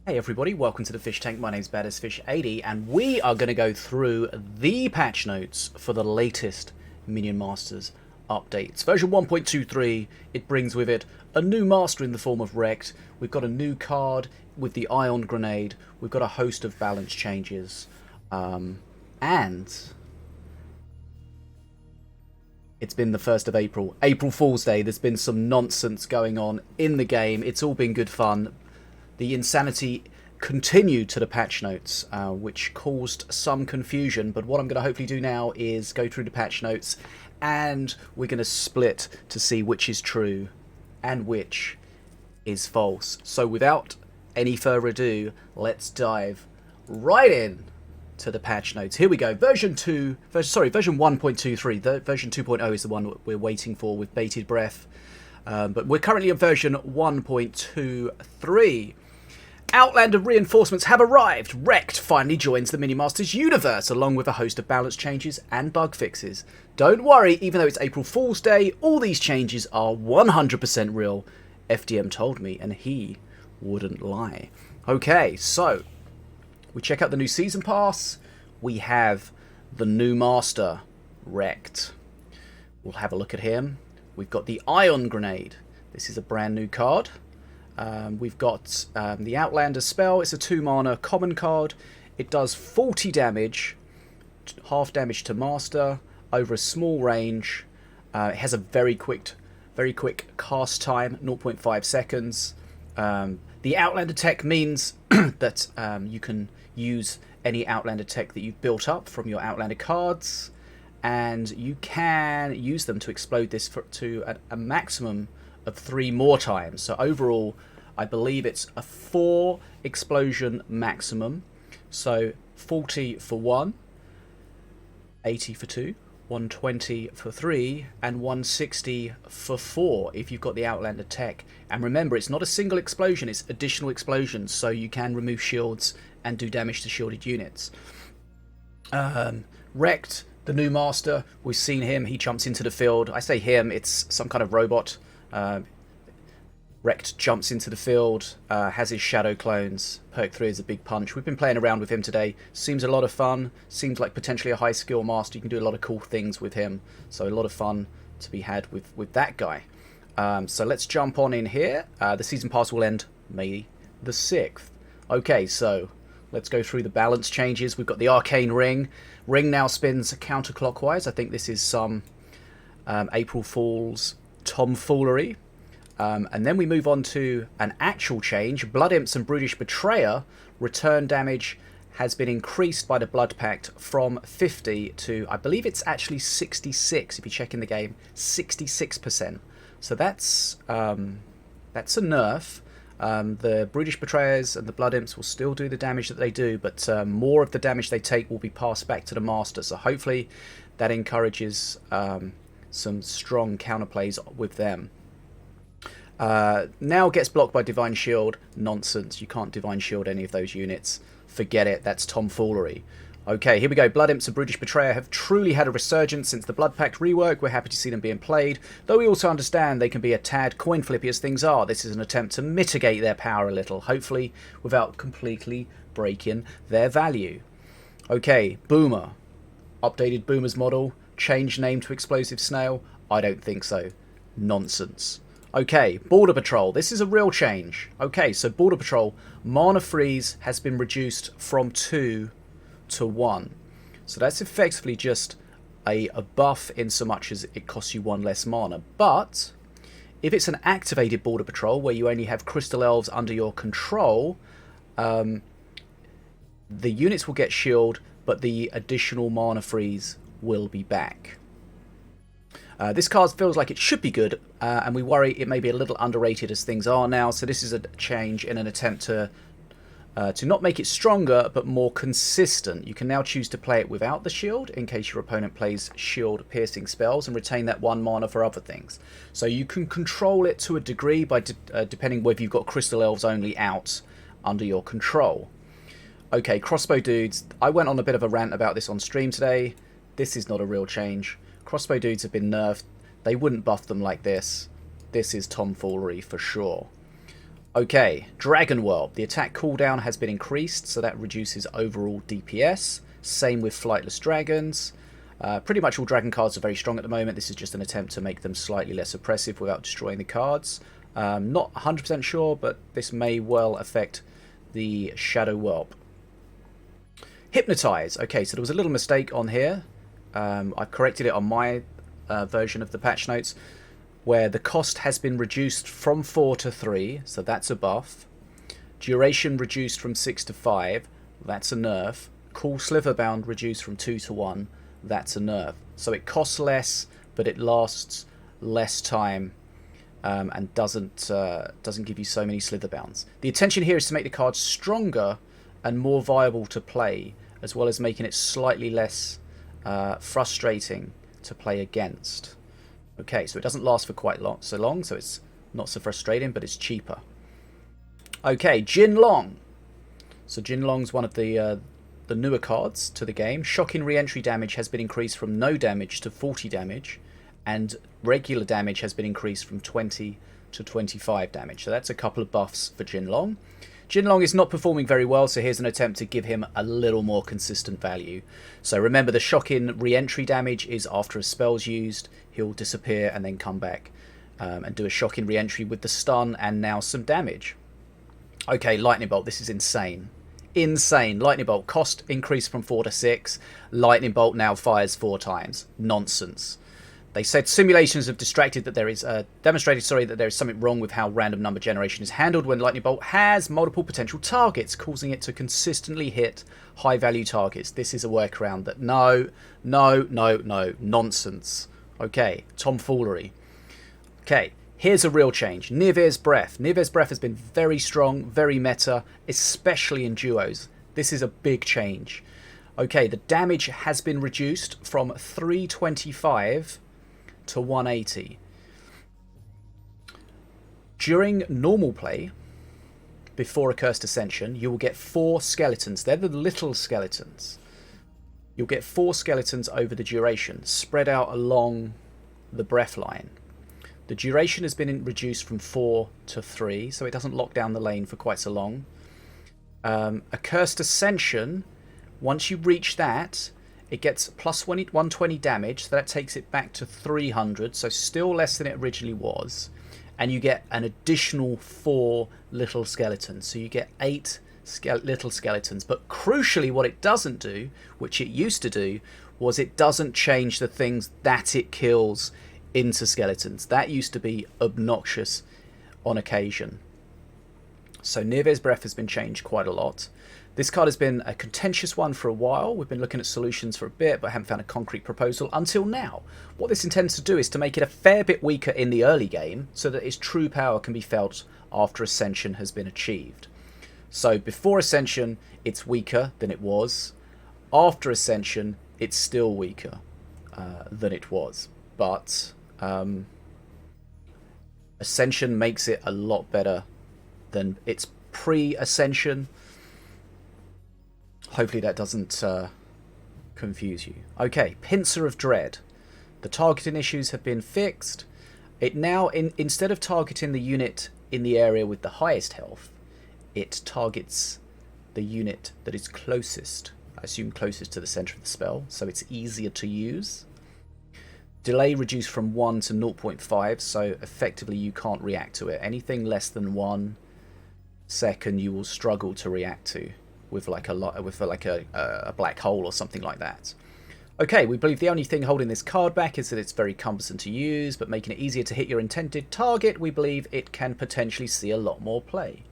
Hey everybody, welcome to the Fish Tank. My name's BadassFish80 and we are going to go through the patch notes for the latest Minion Masters updates. Version 1.23, it brings with it a new master in the form of Wrecked. We've got a new card with the Ion Grenade. We've got a host of balance changes. And it's been the 1st of April. April Fool's Day. There's been some nonsense going on in the game. It's all been good fun. The insanity continued to the patch notes, which caused some confusion, but what I'm going to hopefully do now is go through the patch notes and we're going to split to see which is true and which is false. So without any further ado, let's dive right in to the patch notes. Here we go. Version 1.23. Version 2.0 is the one we're waiting for with bated breath. But we're currently on version 1.23. Outlander reinforcements have arrived. Wrecked finally joins the Mini-Masters universe, along with a host of balance changes and bug fixes. Don't worry, even though it's April Fool's Day, all these changes are 100% real. FDM told me, and he wouldn't lie. Okay, so we check out the new season pass. We have the new master, Wrecked. We'll have a look at him. We've got the Ion Grenade. This is a brand new card. We've got the Outlander spell. It's a 2-mana common card. It does 40 damage, half damage to master, over a small range. It has a very quick cast time, 0.5 seconds. The Outlander tech means that you can use any Outlander tech that you've built up from your Outlander cards, and you can use them to explode this to a maximum of 3 more times. So overall, I believe it's a 4 explosion maximum. So 40 for 1, 80 for 2, 120 for 3, and 160 for 4 if you've got the Outlander tech. And remember, it's not a single explosion, it's additional explosions, so you can remove shields and do damage to shielded units. Wrecked, the new master, we've seen him, he jumps into the field. I say him, it's some kind of robot. Wrecked jumps into the field, has his shadow clones. Perk 3 is a big punch. We've been playing around with him today. Seems a lot of fun. Seems like potentially a high skill master. You can do a lot of cool things with him. So a lot of fun to be had with that guy. So let's jump on in here. The season pass will end May the 6th. Okay, so let's go through the balance changes. We've got the Arcane Ring. Ring now spins counterclockwise. I think this is some April Fool's tomfoolery. And then we move on to an actual change. Blood Imps and Brutish Betrayer return damage has been increased by the Blood Pact from 50 to, I believe it's actually 66, if you check in the game, 66%. So that's a nerf. The Brutish Betrayers and the Blood Imps will still do the damage that they do, but more of the damage they take will be passed back to the Master. So hopefully that encourages some strong counterplays with them. Now gets blocked by Divine Shield. Nonsense, you can't Divine Shield any of those units. Forget it, that's tomfoolery. Okay, here we go. Blood Imps and Brutish Betrayer have truly had a resurgence since the Blood Pact rework. We're happy to see them being played, though we also understand they can be a tad coin flippy as things are. This is an attempt to mitigate their power a little, hopefully without completely breaking their value. Okay, Boomer. Updated Boomer's model. Changed name to Explosive Snail? I don't think so. Nonsense. Okay, Border Patrol. This is a real change. Okay, so Border Patrol, mana freeze has been reduced from 2 to 1. So that's effectively just a buff in so much as it costs you 1 less mana. But if it's an activated Border Patrol where you only have Crystal Elves under your control, the units will get shielded, but the additional mana freeze will be back. This card feels like it should be good, and we worry it may be a little underrated as things are now, so this is a change in an attempt to not make it stronger, but more consistent. You can now choose to play it without the shield, in case your opponent plays shield-piercing spells, and retain that 1 mana for other things. So you can control it to a degree, by depending whether you've got Crystal Elves only out under your control. Okay, Crossbow Dudes. I went on a bit of a rant about this on stream today. This is not a real change. Crossbow Dudes have been nerfed. They wouldn't buff them like this. This is tomfoolery for sure. Okay, Dragon Whelp. The attack cooldown has been increased, so that reduces overall DPS. Same with Flightless Dragons. Pretty much all dragon cards are very strong at the moment. This is just an attempt to make them slightly less oppressive without destroying the cards. Not 100% sure, but this may well affect the Shadow Whelp. Hypnotize. Okay, so there was a little mistake on here. I've corrected it on my version of the patch notes, where the cost has been reduced from 4 to 3, so that's a buff. Duration reduced from 6 to 5, that's a nerf. Cool Sliverbound reduced from 2 to 1, that's a nerf. So it costs less, but it lasts less time, and doesn't give you so many Slitherbounds. The intention here is to make the card stronger and more viable to play, as well as making it slightly less frustrating to play against. Okay, so it doesn't last for quite so long, so it's not so frustrating, but it's cheaper. Okay, Jin Long. So Jin Long's one of the newer cards to the game. Shocking re-entry damage has been increased from no damage to 40 damage, and regular damage has been increased from 20 to 25 damage. So that's a couple of buffs for Jin Long. Jin Long is not performing very well, so here's an attempt to give him a little more consistent value. So remember, the shocking re-entry damage is after a spell's used, he'll disappear and then come back and do a shocking re-entry with the stun and now some damage. Okay, Lightning Bolt, this is insane. Insane. Lightning Bolt, cost increased from 4 to 6. Lightning Bolt now fires 4 times. Nonsense. They said simulations have demonstrated that there is something wrong with how random number generation is handled when Lightning Bolt has multiple potential targets, causing it to consistently hit high-value targets. This is a workaround that no, nonsense. Okay, tomfoolery. Okay, here's a real change. Nirvir's Breath. Nirvir's Breath has been very strong, very meta, especially in duos. This is a big change. Okay, the damage has been reduced from 325 to 180. During normal play, before Accursed Ascension, you will get 4 skeletons. They're the little skeletons. You'll get 4 skeletons over the duration, spread out along the breath line. The duration has been reduced from 4 to 3, so it doesn't lock down the lane for quite so long. Accursed Ascension, once you reach that, it gets plus 120 damage, so that takes it back to 300, so still less than it originally was. And you get an additional 4 little skeletons, so you get 8 little skeletons. But crucially, what it doesn't do, which it used to do, was it doesn't change the things that it kills into skeletons. That used to be obnoxious on occasion. So Nirvir's Breath has been changed quite a lot. This card has been a contentious one for a while. We've been looking at solutions for a bit, but haven't found a concrete proposal until now. What this intends to do is to make it a fair bit weaker in the early game, so that its true power can be felt after Ascension has been achieved. So before Ascension, it's weaker than it was. After Ascension, it's still weaker than it was. But Ascension makes it a lot better than its pre-Ascension. Hopefully that doesn't confuse you. Okay, Pincer of Dread. The targeting issues have been fixed. It now, instead of targeting the unit in the area with the highest health, it targets the unit that is closest, I assume closest to the centre of the spell, so it's easier to use. Delay reduced from 1 to 0.5, so effectively you can't react to it. Anything less than 1 second you will struggle to react to with like a black hole or something like that. Okay, we believe the only thing holding this card back is that it's very cumbersome to use, but making it easier to hit your intended target, we believe it can potentially see a lot more play.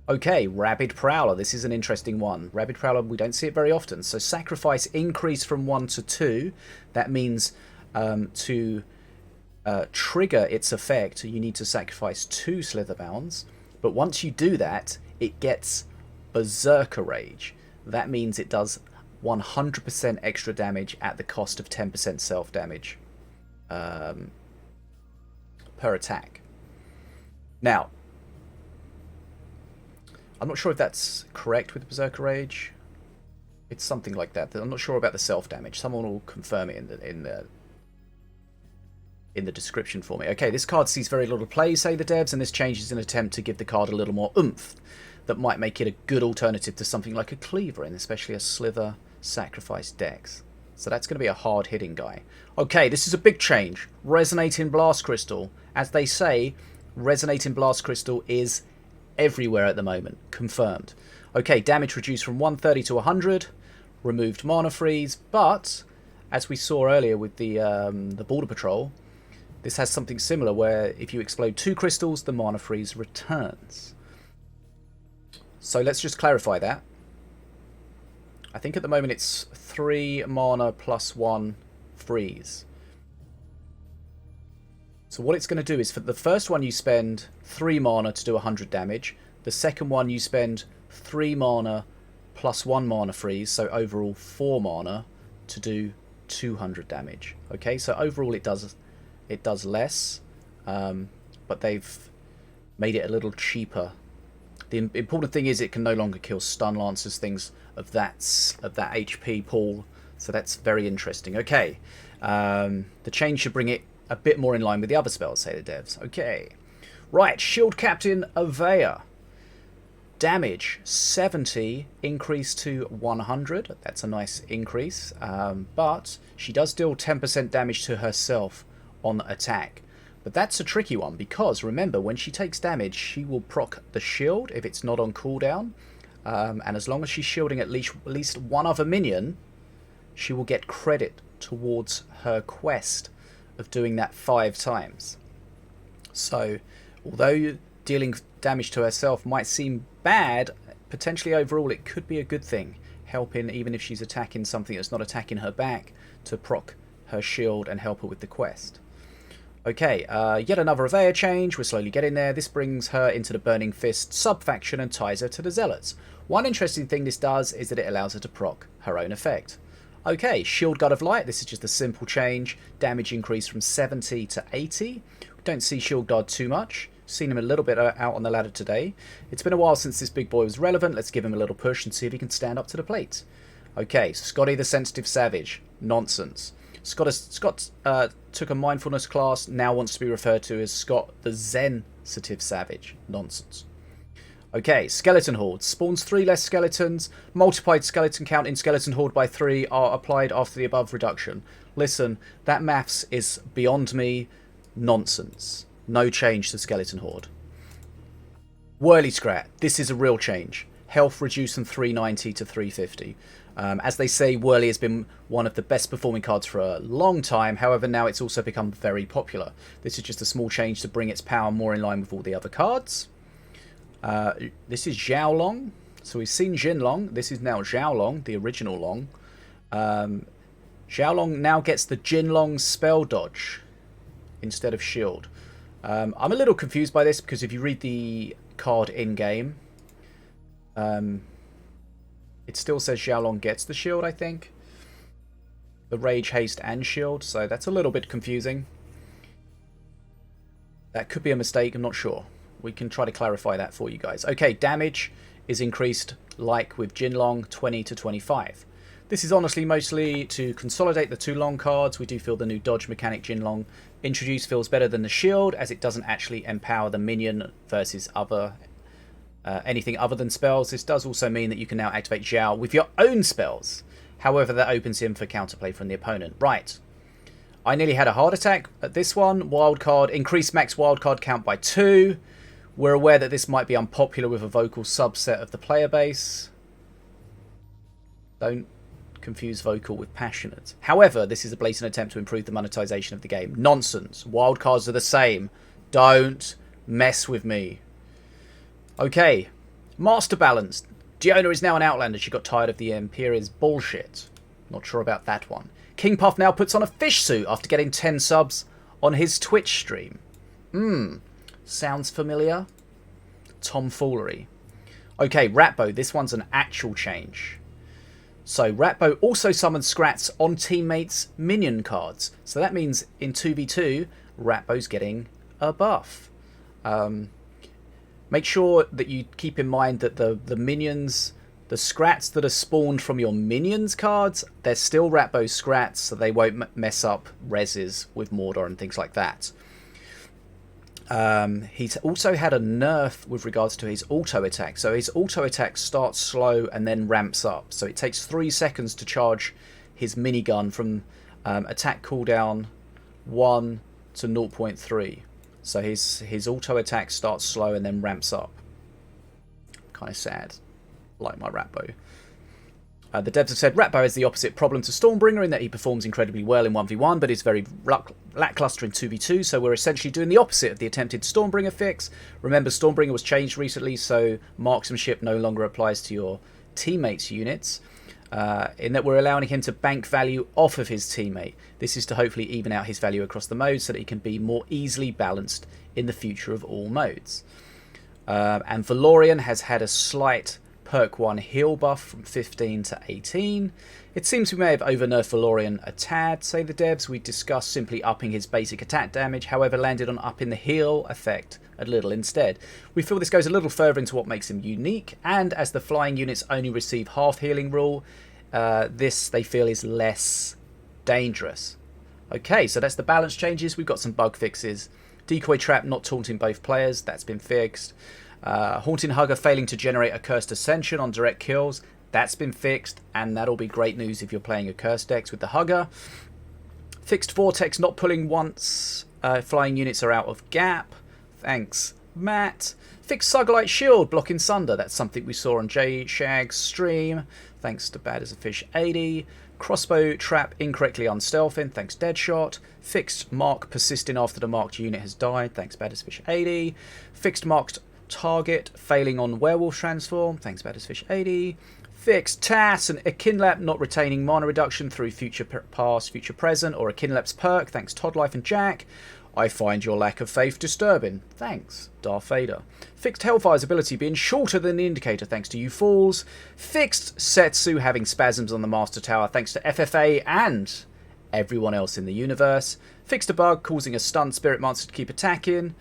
Okay, Rabbid Prowler. This is an interesting one. Rabbid Prowler, we don't see it very often. So sacrifice increase from 1 to 2. That means to trigger its effect, you need to sacrifice 2 Slitherbounds. But once you do that, it gets Berserker Rage. That means it does 100% extra damage at the cost of 10% self-damage per attack. Now, I'm not sure if that's correct with Berserker Rage. It's something like that. I'm not sure about the self-damage. Someone will confirm it in the in the description for me. Okay, this card sees very little play, say the devs, and this change is an attempt to give the card a little more oomph that might make it a good alternative to something like a Cleaver, and especially a Slither Sacrifice decks. So that's going to be a hard-hitting guy. Okay, this is a big change. Resonating Blast Crystal. As they say, Resonating Blast Crystal is everywhere at the moment. Confirmed. Okay, damage reduced from 130 to 100. Removed mana freeze, but as we saw earlier with the Border Patrol, this has something similar where if you explode 2 crystals, the mana freeze returns. So let's just clarify that. I think at the moment it's 3 mana plus 1 freeze. So what it's going to do is for the first one you spend 3 mana to do 100 damage. The second one you spend 3 mana plus 1 mana freeze, so overall 4 mana to do 200 damage. Okay, so overall it does less, but they've made it a little cheaper. The important thing is it can no longer kill stun lancers, things of that HP pool. So that's very interesting. Okay, the change should bring it a bit more in line with the other spells, say the devs. Okay, right. Shield Captain Avea. Damage 70 increased to 100. That's a nice increase, but she does deal 10% damage to herself on attack. But that's a tricky one because remember, when she takes damage, she will proc the shield if it's not on cooldown, and as long as she's shielding at least one other minion, she will get credit towards her quest of doing that 5 times. So, although dealing damage to herself might seem bad, potentially overall it could be a good thing, helping even if she's attacking something that's not attacking her back to proc her shield and help her with the quest. Okay, yet another Avea change. We're slowly getting there. This brings her into the Burning Fist sub-faction and ties her to the Zealots. One interesting thing this does is that it allows her to proc her own effect. Okay, Shield God of Light. This is just a simple change. Damage increase from 70 to 80. We don't see Shield God too much. Seen him a little bit out on the ladder today. It's been a while since this big boy was relevant. Let's give him a little push and see if he can stand up to the plate. Okay, so Scotty the Sensitive Savage. Nonsense. Scott took a mindfulness class, now wants to be referred to as Scott the Zen-sitive Savage. Nonsense. Okay, Skeleton Horde. Spawns 3 less skeletons. Multiplied skeleton count in Skeleton Horde by 3 are applied after the above reduction. Listen, that maths is beyond me. Nonsense. No change to Skeleton Horde. Whirly Scrat. This is a real change. Health reduced from 390 to 350. As they say, Whirly has been one of the best performing cards for a long time. However, now it's also become very popular. This is just a small change to bring its power more in line with all the other cards. This is Xiao Long. So we've seen Jin Long. This is now Xiao Long, the original Long. Xiao Long now gets the Jin Long spell dodge instead of shield. I'm a little confused by this because if you read the card in-game, it still says Xiao Long gets the shield, I think. The Rage, Haste, and shield, so that's a little bit confusing. That could be a mistake, I'm not sure. We can try to clarify that for you guys. Okay, damage is increased, like with Jin Long, 20 to 25. This is honestly mostly to consolidate the 2 Long cards. We do feel the new dodge mechanic Jin Long introduced feels better than the shield, as it doesn't actually empower the minion versus anything other than spells. This does also mean that you can now activate Xiao with your own spells. However, that opens him for counterplay from the opponent. Right. I nearly had a heart attack at this one. Wildcard, increased max wildcard count by 2. We're aware that this might be unpopular with a vocal subset of the player base. Don't confuse vocal with passionate. However, this is a blatant attempt to improve the monetization of the game. Nonsense. Wildcards are the same. Don't mess with me. Okay, Master Balance. Diona is now an Outlander. She got tired of the Imperia's bullshit. Not sure about that one. King Puff now puts on a fish suit after getting 10 subs on his Twitch stream. Sounds familiar? Tomfoolery. Okay, Ratbo. This one's an actual change. So Ratbo also summons Scrats on teammates' minion cards. So that means in 2v2, Ratbo's getting a buff. Make sure that you keep in mind that the minions, The scrats that are spawned from your minions cards, they're still Ratbo scrats, so they won't mess up reses with Mordor and things like that. He's also had a nerf with regards to his auto attack. So his auto attack starts slow and then ramps up. So it takes 3 seconds to charge his minigun from attack cooldown 1 to 0.3. So his auto attack starts slow and then ramps up. Kind of sad. Like my Ratbo. The devs have said Ratbo has the opposite problem to Stormbringer in that he performs incredibly well in 1v1 but is very lackluster in 2v2, so we're essentially doing the opposite of the attempted Stormbringer fix. Remember, Stormbringer was changed recently, so marksmanship no longer applies to your teammates' units, in that we're allowing him to bank value off of his teammate. This is to hopefully even out his value across the modes so that he can be more easily balanced in the future of all modes. And Valorian has had a slight perk 1 heal buff from 15 to 18. It seems we may have over-nerfed Valorian a tad, say the devs. We discussed simply upping his basic attack damage, however landed on upping the heal effect a little instead. We feel this goes a little further into what makes him unique, and as the flying units only receive half healing rule, this they feel is less dangerous. Okay, so that's the balance changes. We've got some bug fixes. Decoy trap not taunting both players, that's been fixed. Haunting Hugger failing to generate a cursed Ascension on direct kills, that's been fixed, and that'll be great news if you're playing a cursed decks with the Hugger. Fixed Vortex not pulling once flying units are out of gap, thanks Matt. Fixed Sugarlight Shield blocking Sunder, that's something we saw on J Shag's stream, thanks to Bad as a Fish 80. Crossbow trap incorrectly unstealthing, thanks Deadshot. Fixed mark persisting after the marked unit has died, thanks Bad as Fish 80. Fixed marked target failing on werewolf transform, thanks Bad as Fish 80. Fixed TAS and Akinlap not retaining mana reduction through future past, future present, or Akinlap's perk, thanks Todd Life and Jack. I find your lack of faith disturbing, thanks Darth Vader. Fixed Hellfire's ability being shorter than the indicator, thanks to you fools. Fixed Setsu having spasms on the Master Tower, thanks to FFA and everyone else in the universe. Fixed a bug causing a stunned Spirit Monster to keep attacking.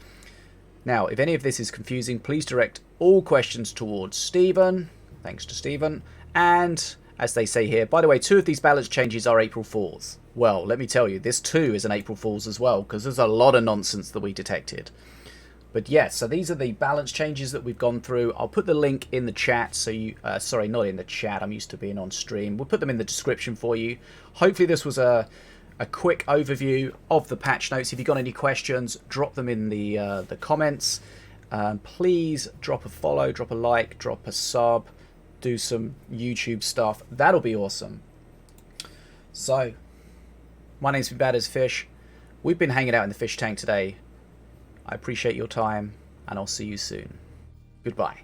Now, if any of this is confusing, please direct all questions towards Stephen. Thanks to Stephen. And, as they say here, by the way, 2 of these balance changes are April Fools. Well, let me tell you, this too is an April Fool's as well, because there's a lot of nonsense that we detected. But yes, so these are the balance changes that we've gone through. I'll put the link in the chat, so you... sorry, not in the chat, I'm used to being on stream. We'll put them in the description for you. Hopefully this was a quick overview of the patch notes. If you've got any questions, drop them in the comments. Please drop a follow, drop a like, drop a sub, do some YouTube stuff. That'll be awesome. So, my name's been Bad as Fish. We've been hanging out in the fish tank today. I appreciate your time, and I'll see you soon. Goodbye.